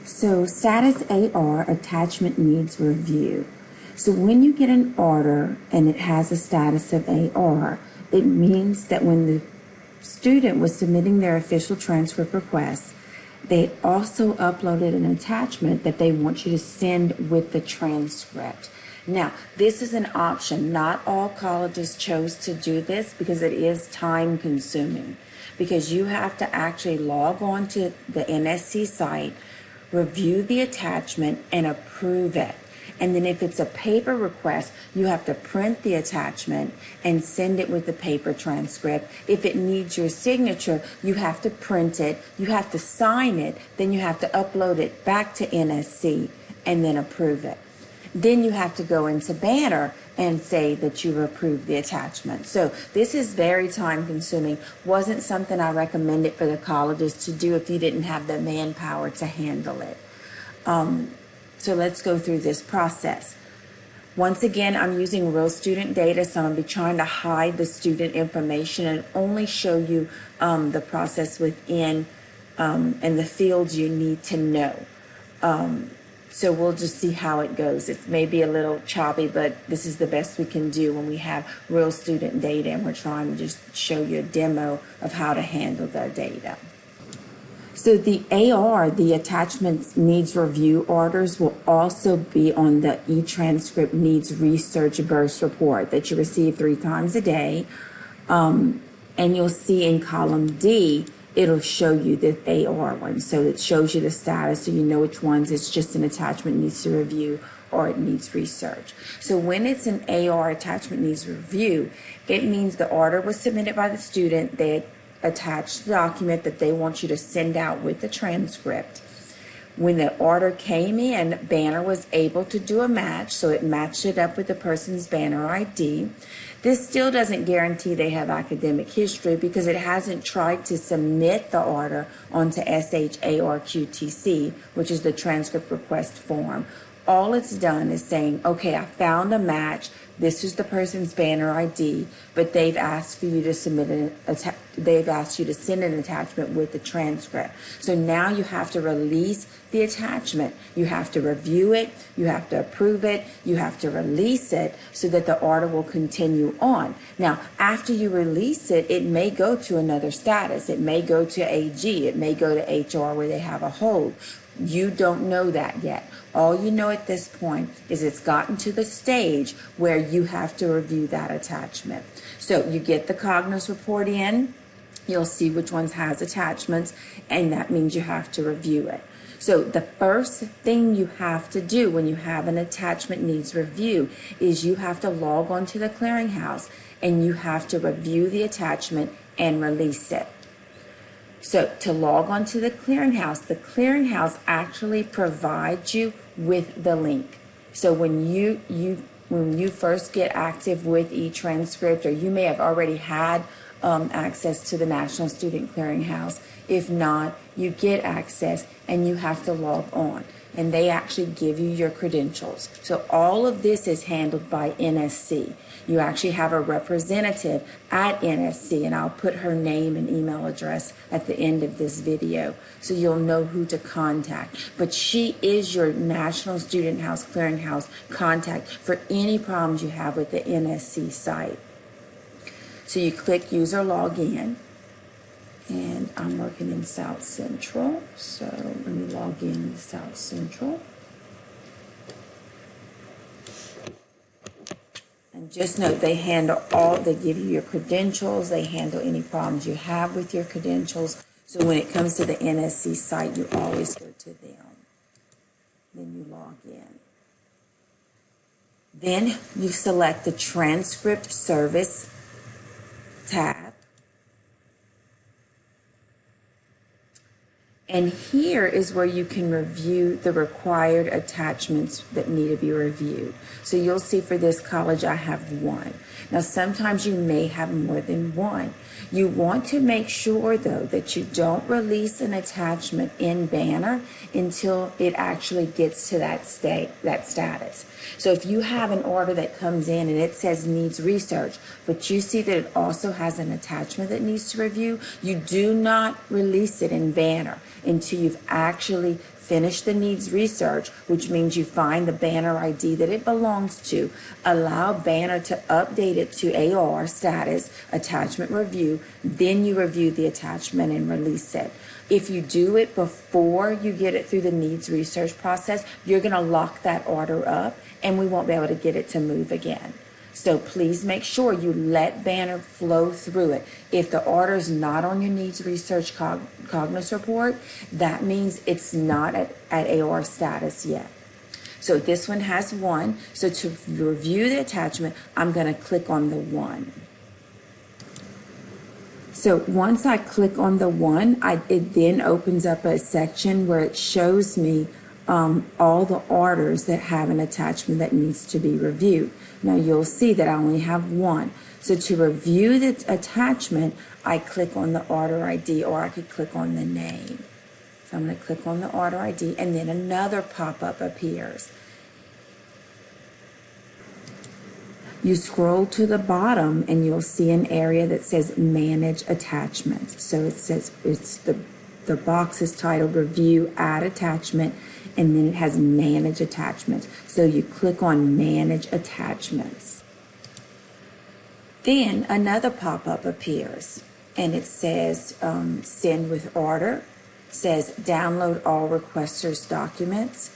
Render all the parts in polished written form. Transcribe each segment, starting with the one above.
So status AR, attachment needs review. So when you get an order and it has a status of AR, it means that when the student was submitting their official transcript request, they also uploaded an attachment that they want you to send with the transcript. Now, this is an option. Not all colleges chose to do this because it is time consuming, because you have to actually log on to the NSC site, review the attachment, and approve it. And then if it's a paper request, you have to print the attachment and send it with the paper transcript. If it needs your signature, you have to print it, you have to sign it, then you have to upload it back to NSC and then approve it. Then you have to go into Banner and say that you've approved the attachment. So this is very time consuming. Wasn't something I recommended for the colleges to do if you didn't have the manpower to handle it. So let's go through this process. Once again, I'm using real student data, so I'm going to be trying to hide the student information and only show you the process within and the fields you need to know. So we'll just see how it goes. It may be a little choppy, but this is the best we can do when we have real student data and we're trying to just show you a demo of how to handle the data. So the AR, the attachments needs review orders, will also be on the eTranscript Needs Research Burst report that you receive 3 times a day. And you'll see in column D, it'll show you the AR one. So it shows you the status so you know which ones it's just an attachment needs to review or it needs research. So when it's an AR attachment needs review, it means the order was submitted by the student. They attached the document that they want you to send out with the transcript. When the order came in, Banner was able to do a match, so it matched it up with the person's Banner ID. This still doesn't guarantee they have academic history because it hasn't tried to submit the order onto SHARQTC, which is the transcript request form. All it's done is saying, okay, I found a match. This is the person's Banner ID, but they've asked for you to submit they've asked you to send an attachment with the transcript. So now you have to release the attachment. You have to review it. You have to approve it. You have to release it so that the order will continue on. Now, after you release it, it may go to another status. It may go to AG. It may go to HR where they have a hold. You don't know that yet. All you know at this point is it's gotten to the stage where you have to review that attachment. So you get the Cognos report in, you'll see which ones has attachments, and that means you have to review it. So the first thing you have to do when you have an attachment needs review is you have to log on to the clearinghouse and you have to review the attachment and release it. So to log on to the clearinghouse actually provides you with the link. So when you first get active with eTranscript, or you may have already had access to the National Student Clearinghouse. If not, you get access and you have to log on. And they actually give you your credentials. So all of this is handled by NSC. You actually have a representative at NSC, and I'll put her name and email address at the end of this video so you'll know who to contact. But she is your National Student House Clearinghouse contact for any problems you have with the NSC site. So you click User Login. And I'm working in South Central, so let me log in to South Central. And just note, they give you your credentials, they handle any problems you have with your credentials. So when it comes to the NSC site, you always go to them. Then you log in. Then you select the Transcript Service tab. And here is where you can review the required attachments that need to be reviewed. So you'll see for this college, I have one. Now, sometimes you may have more than one. You want to make sure, though, that you don't release an attachment in Banner until it actually gets to that status. So if you have an order that comes in and it says needs research, but you see that it also has an attachment that needs to review, you do not release it in Banner until you've actually finish the needs research, which means you find the Banner ID that it belongs to, allow Banner to update it to AR status, attachment review, then you review the attachment and release it. If you do it before you get it through the needs research process, you're going to lock that order up and we won't be able to get it to move again. So please make sure you let Banner flow through it. If the order is not on your needs research Cognos report, that means it's not at AOR status yet. So this one has 1. So to review the attachment, I'm going to click on the 1. So once I click on the 1, it then opens up a section where it shows me all the orders that have an attachment that needs to be reviewed. Now you'll see that I only have 1. So to review the attachment, I click on the order ID, or I could click on the name. So I'm going to click on the order ID, and then another pop-up appears. You scroll to the bottom and you'll see an area that says Manage Attachments. So it says the box is titled Review Add Attachment, and then it has Manage Attachments. So you click on Manage Attachments. Then another pop-up appears and it says Send with Order. It says Download all requesters' documents,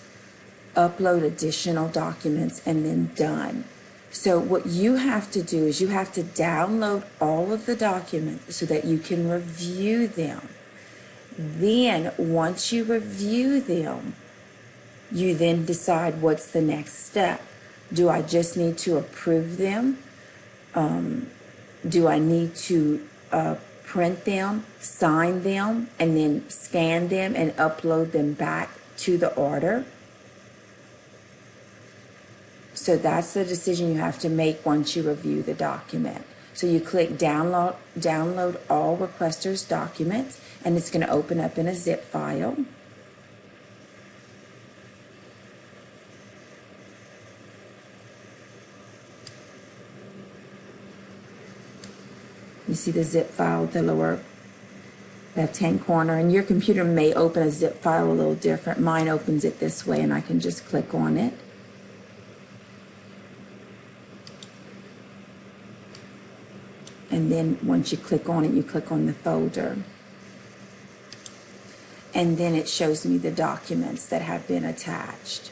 upload additional documents, and then Done. So what you have to do is you have to download all of the documents so that you can review them. Then once you review them, you then decide what's the next step. Do I just need to approve them? Do I need to print them, sign them, and then scan them and upload them back to the order? So that's the decision you have to make once you review the document. So you click download all requesters' documents, and it's going to open up in a zip file. You see the zip file at the lower left-hand corner, and your computer may open a zip file a little different. Mine opens it this way, and I can just click on it. And then once you click on it, you click on the folder. And then it shows me the documents that have been attached.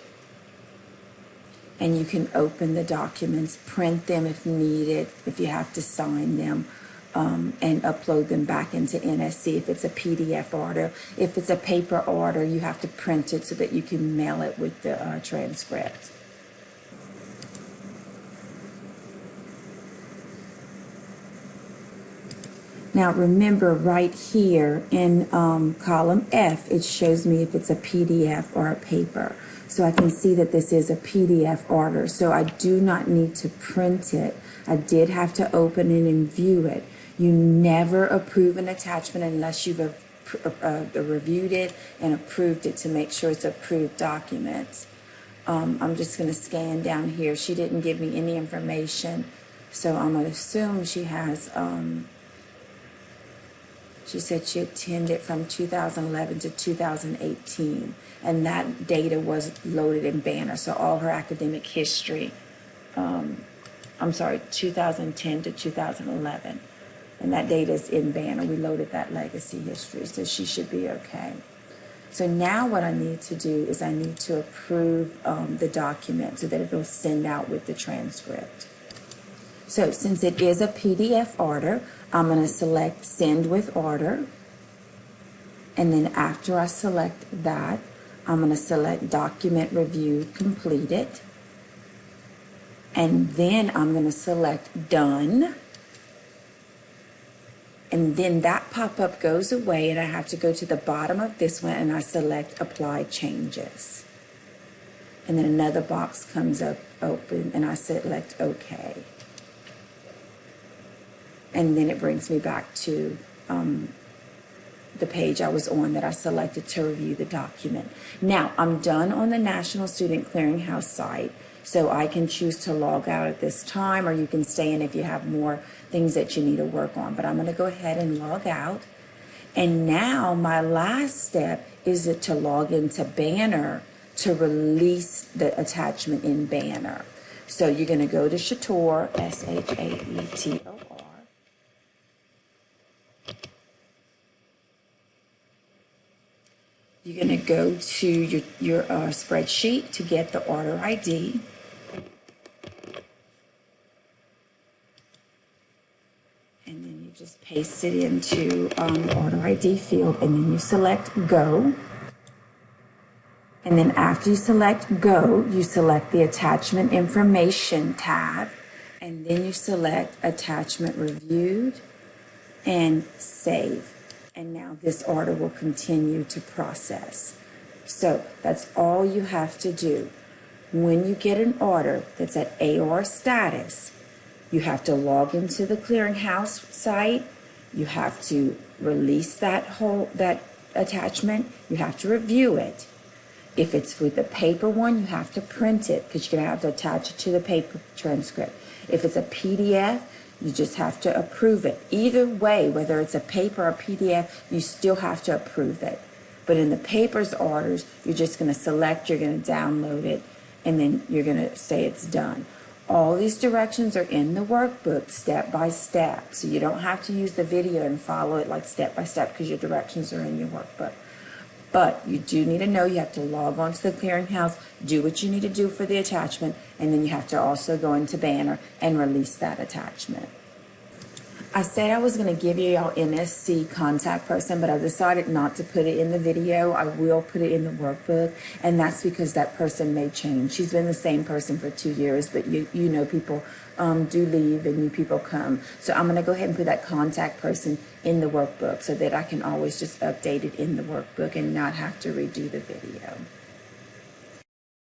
And you can open the documents, print them if needed, if you have to sign them, and upload them back into NSC if it's a PDF order. If it's a paper order, you have to print it so that you can mail it with the transcript. Now remember, right here in column F, it shows me if it's a PDF or a paper. So I can see that this is a PDF order, so I do not need to print it. I did have to open it and view it. You never approve an attachment unless you've reviewed it and approved it to make sure it's approved documents. I'm just going to scan down here. She didn't give me any information, so I'm going to assume she has... She said she attended from 2011 to 2018, and that data was loaded in Banner, so all her academic history, 2010 to 2011, and that data is in Banner. We loaded that legacy history, so she should be okay. So now what I need to do is I need to approve the document so that it'll send out with the transcript. So since it is a PDF order, I'm going to select Send with Order. And then after I select that, I'm going to select Document Review Completed. And then I'm going to select Done. And then that pop-up goes away, and I have to go to the bottom of this one and I select Apply Changes. And then another box comes up open and I select OK. and then it brings me back to the page I was on that I selected to review the document. Now, I'm done on the National Student Clearinghouse site, so I can choose to log out at this time, or you can stay in if you have more things that you need to work on. But I'm going to go ahead and log out. And now my last step is to log into Banner to release the attachment in Banner. So you're going to go to Shator, Shaetor. You're going to go to your spreadsheet to get the order ID. And then you just paste it into the order ID field, and then you select Go. And then after you select Go, you select the Attachment Information tab, and then you select Attachment Reviewed and Save. And now this order will continue to process. So that's all you have to do. When you get an order that's at AOR status, you have to log into the clearinghouse site. You have to release that attachment. You have to review it. If it's with the paper one, you have to print it because you're going to have to attach it to the paper transcript. If it's a PDF, you just have to approve it. Either way, whether it's a paper or PDF, you still have to approve it. But in the papers orders, you're just going to select, you're going to download it, and then you're going to say it's done. All these directions are in the workbook step by step. So you don't have to use the video and follow it like step by step because your directions are in your workbook. But you do need to know you have to log on to the clearinghouse, do what you need to do for the attachment, and then you have to also go into Banner and release that attachment. I said I was going to give you y'all MSC contact person, but I decided not to put it in the video. I will put it in the workbook, and that's because that person may change. She's been the same person for 2 years, but you know people do leave and new people come. So I'm going to go ahead and put that contact person in the workbook so that I can always just update it in the workbook and not have to redo the video.